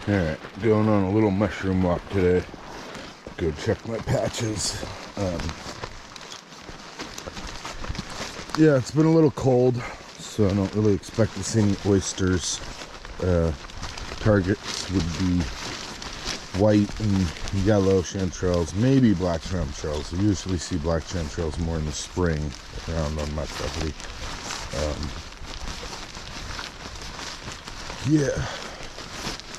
Alright, going on a little mushroom walk today. Go check my patches. Yeah, it's been a little cold, so I don't really expect to see any oysters. Targets would be white and yellow chanterelles, maybe black chanterelles. I usually see black chanterelles more in the spring around on my property. Yeah.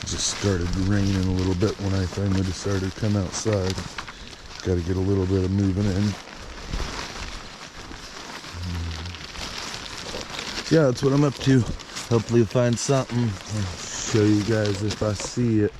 Just started raining a little bit when I finally decided to come outside. Got to get a little bit of moving in. Yeah, that's what I'm up to. Hopefully find something. I'll show you guys if I see it.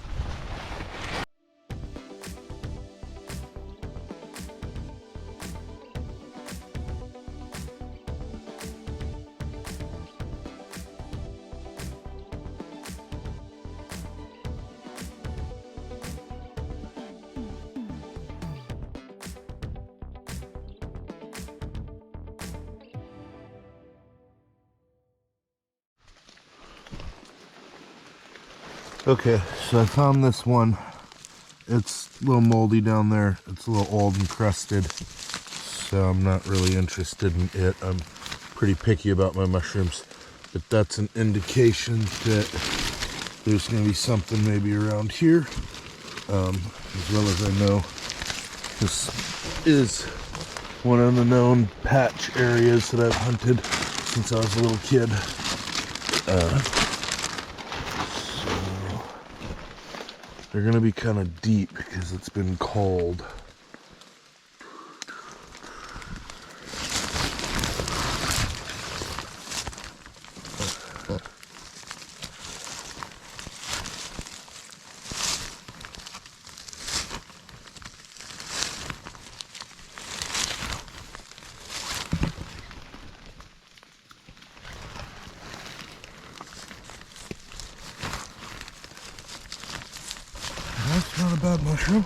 Okay, so I found this one. It's a little moldy down there. It's a little old and crusted, so I'm not really interested in it. I'm pretty picky about my mushrooms, but that's an indication that there's going to be something maybe around here, as well as I know this is one of the known patch areas that I've hunted since I was a little kid. They're gonna be kind of deep because it's been cold. That's not a bad mushroom.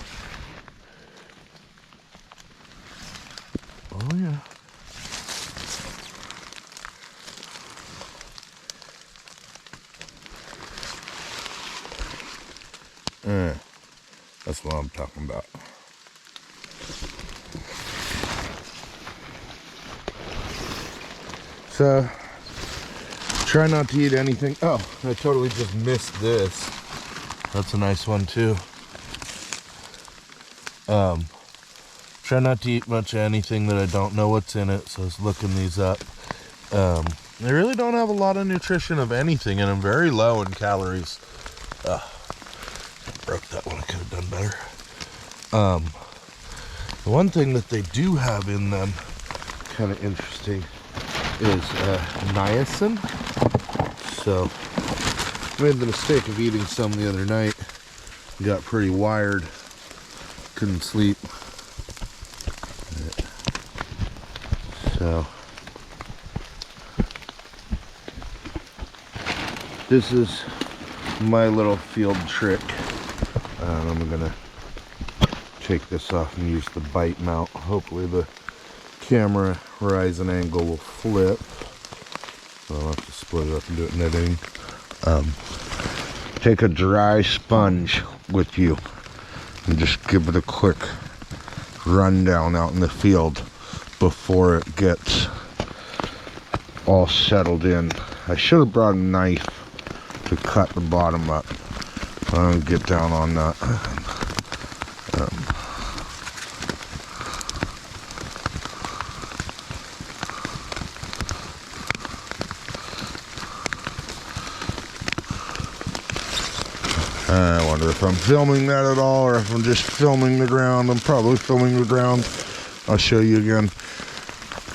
Oh yeah. That's what I'm talking about. So, try not to eat anything. Oh, I totally just missed this. That's a nice one too. Try not to eat much of anything that I don't know what's in it, so I was looking these up. They really don't have a lot of nutrition of anything, and I'm very low in calories. I broke that one, I could have done better. The one thing that they do have in them, kind of interesting, is niacin. So, I made the mistake of eating some the other night. Got pretty wired. Couldn't sleep. So this is my little field trick. I'm gonna take this off and use the bite mount. Hopefully the camera horizon angle will flip. I'll have to split it up and do it in editing. Take a dry sponge with you and just give it a quick rundown out in the field before it gets all settled in. I should have brought a knife to cut the bottom up. I don't get down on that. I wonder if I'm filming that at all, or if I'm just filming the ground. I'm probably filming the ground. I'll show you again.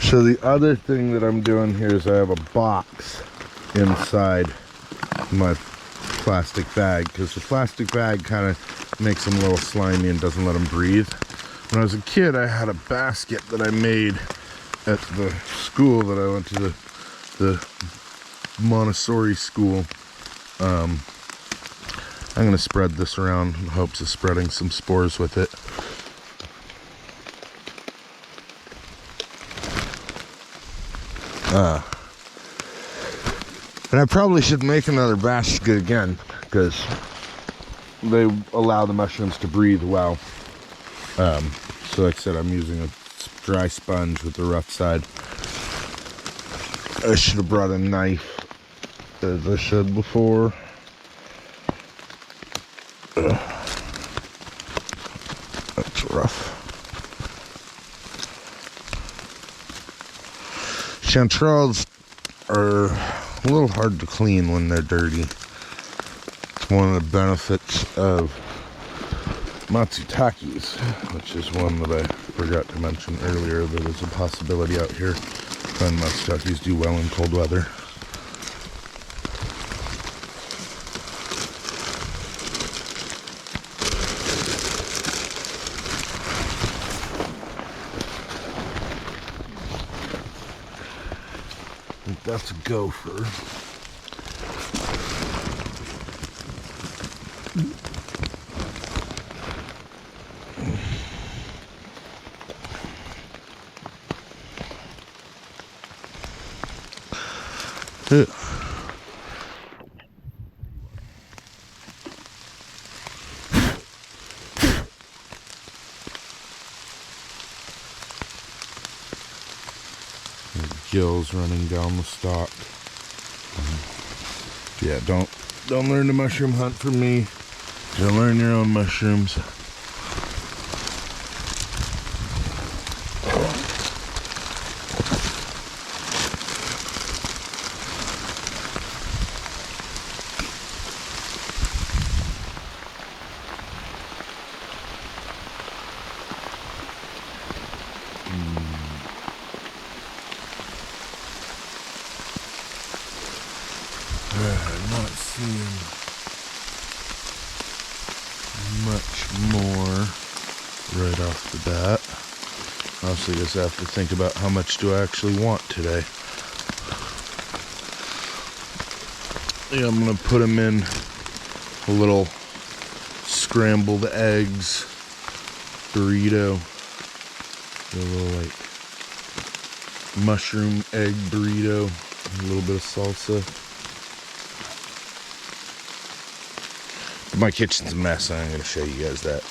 So the other thing that I'm doing here is I have a box inside my plastic bag, because the plastic bag kind of makes them a little slimy and doesn't let them breathe. When I was a kid, I had a basket that I made at the school that I went to, the Montessori school. I'm going to spread this around in hopes of spreading some spores with it. And I probably should make another basket again, because they allow the mushrooms to breathe well. So like I said, I'm using a dry sponge with the rough side. I should have brought a knife, as I said before. That's rough. Chanterelles are a little hard to clean when they're dirty. It's one of the benefits of matsutakis, which is one that I forgot to mention earlier, that is a possibility out here. And matsutakis do well in cold weather. I think that's a gopher. Yeah. Gills running down the stalk. Yeah, don't learn to mushroom hunt from me. Don't learn your own mushrooms. I'm not seeing much more right off the bat. Honestly, just have to think about how much do I actually want today. Yeah, I'm gonna put them in a little scrambled eggs burrito. A little like mushroom egg burrito, a little bit of salsa. My kitchen's a mess, and I'm going to show you guys that.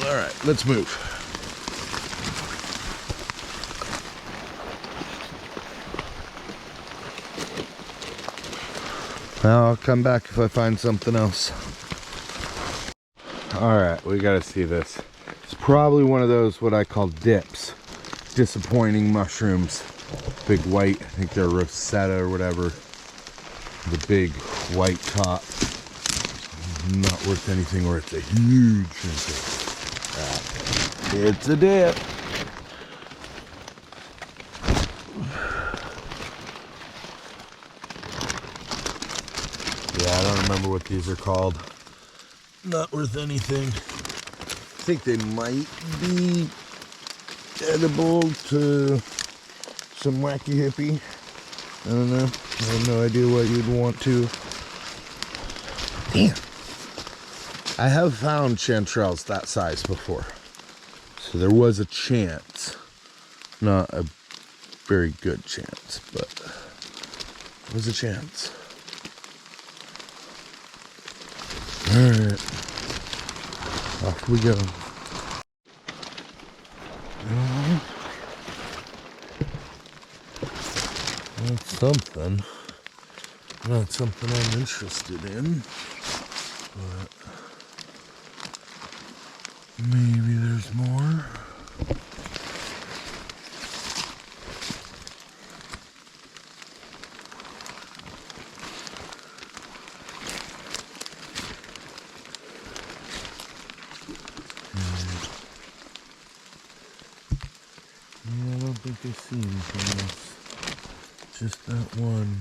Alright, let's move. Well, I'll come back if I find something else. Alright, we got to see this. It's probably one of those, what I call dips. Disappointing mushrooms. Big white, I think they're Rosetta or whatever. The big white top. Not worth anything, or it's a huge shrimp. It's a dip. Yeah, I don't remember what these are called. Not worth anything. I think they might be edible to some wacky hippie. I don't know. I have no idea what you'd want to. Damn. I have found chanterelles that size before. So there was a chance. Not a very good chance, but there was a chance. Alright. Off we go. That's something. Not something I'm interested in. But maybe there's more. Yeah, I don't think I see anything else. Just that one.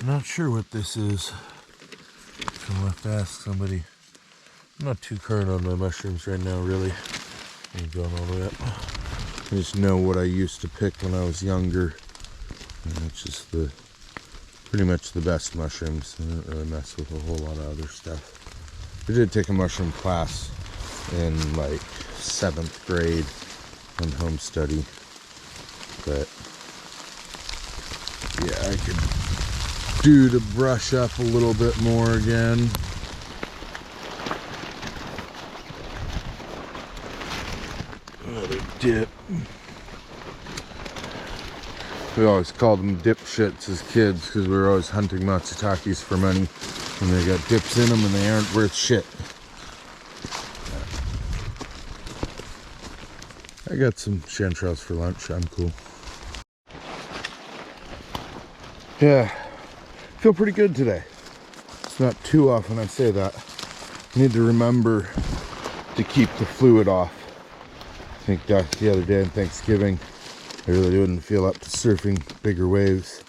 Not sure what this is. I'll have to ask somebody. I'm not too current on my mushrooms right now, really. I'm going all the way up. I just know what I used to pick when I was younger. And it's just pretty much the best mushrooms. I don't really mess with a whole lot of other stuff. I did take a mushroom class in like 7th grade. on home study. But yeah, I could do to brush up a little bit more again. Another dip. We always called them dipshits as kids because we were always hunting matsutakis for money, and they got dips in them and they aren't worth shit. I got some chanterelles for lunch. I'm cool. Yeah, feel pretty good today. It's not too often I say that. I need to remember to keep the fluid off. I think the other day on Thanksgiving, I really didn't feel up to surfing bigger waves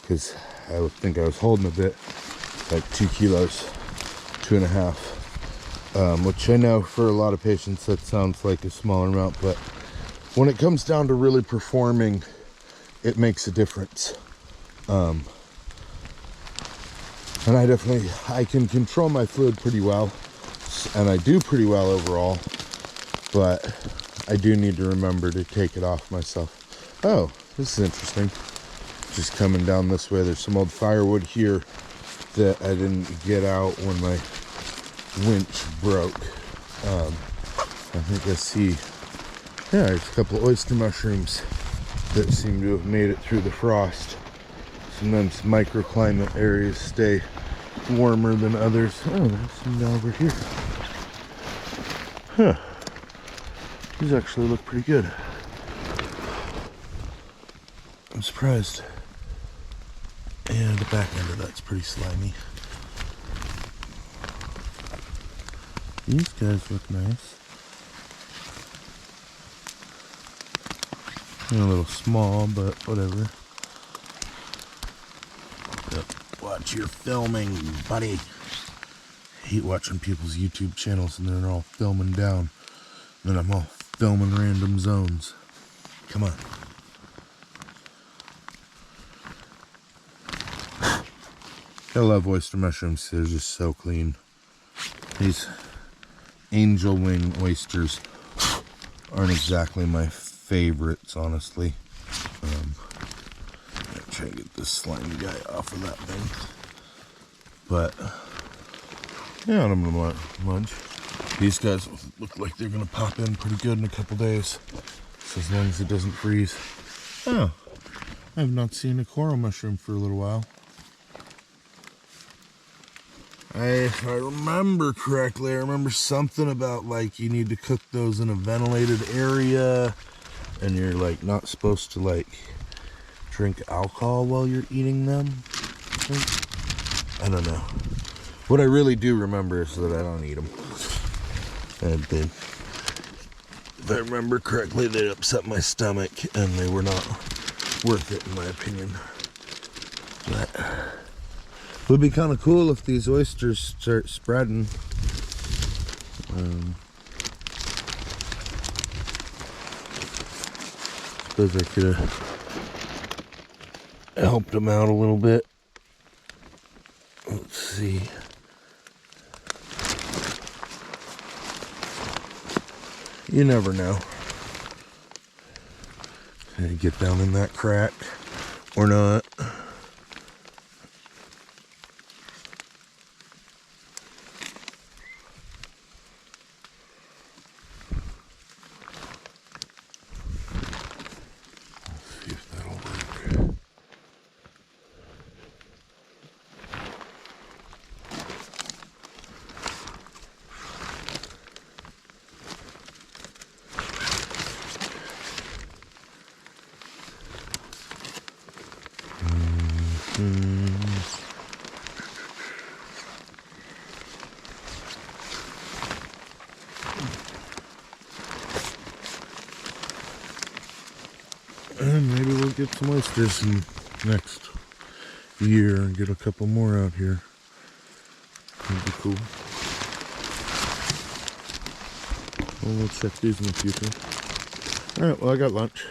because I would think I was holding a bit, like 2 kilos, 2.5, which I know for a lot of patients that sounds like a smaller amount, but when it comes down to really performing, it makes a difference. And I can control my fluid pretty well, and I do pretty well overall, but I do need to remember to take it off myself. Oh, this is interesting. Just coming down this way, there's some old firewood here that I didn't get out when my winch broke. I think I see, yeah, there's a couple of oyster mushrooms that seem to have made it through the frost. Sometimes microclimate areas stay warmer than others. Oh, there's some down over here. Huh. These actually look pretty good. I'm surprised. And the back end of that's pretty slimy. These guys look nice. They're a little small, but whatever. Yep. Watch your filming, buddy. I hate watching people's YouTube channels and they're all filming down. And I'm all filming random zones. Come on. I love oyster mushrooms. They're just so clean. These angel wing oysters aren't exactly my favorites, honestly. I'm gonna try to get this slimy guy off of that thing. But yeah, I'm gonna munch. These guys look like they're gonna pop in pretty good in a couple days. So as long as it doesn't freeze. Oh, I have not seen a coral mushroom for a little while. If I remember correctly, I remember something about like you need to cook those in a ventilated area and you're like not supposed to like drink alcohol while you're eating them. I don't know. What I really do remember is that I don't eat them. And they, if I remember correctly, they upset my stomach and they were not worth it in my opinion. But it would be kind of cool if these oysters start spreading. Suppose I could have helped them out a little bit. Let's see. You never know. Can I get down in that crack or not? And maybe we'll get some oysters in next year and get a couple more out here. That'd be cool. Well, we'll check these in the future. Alright, well I got lunch.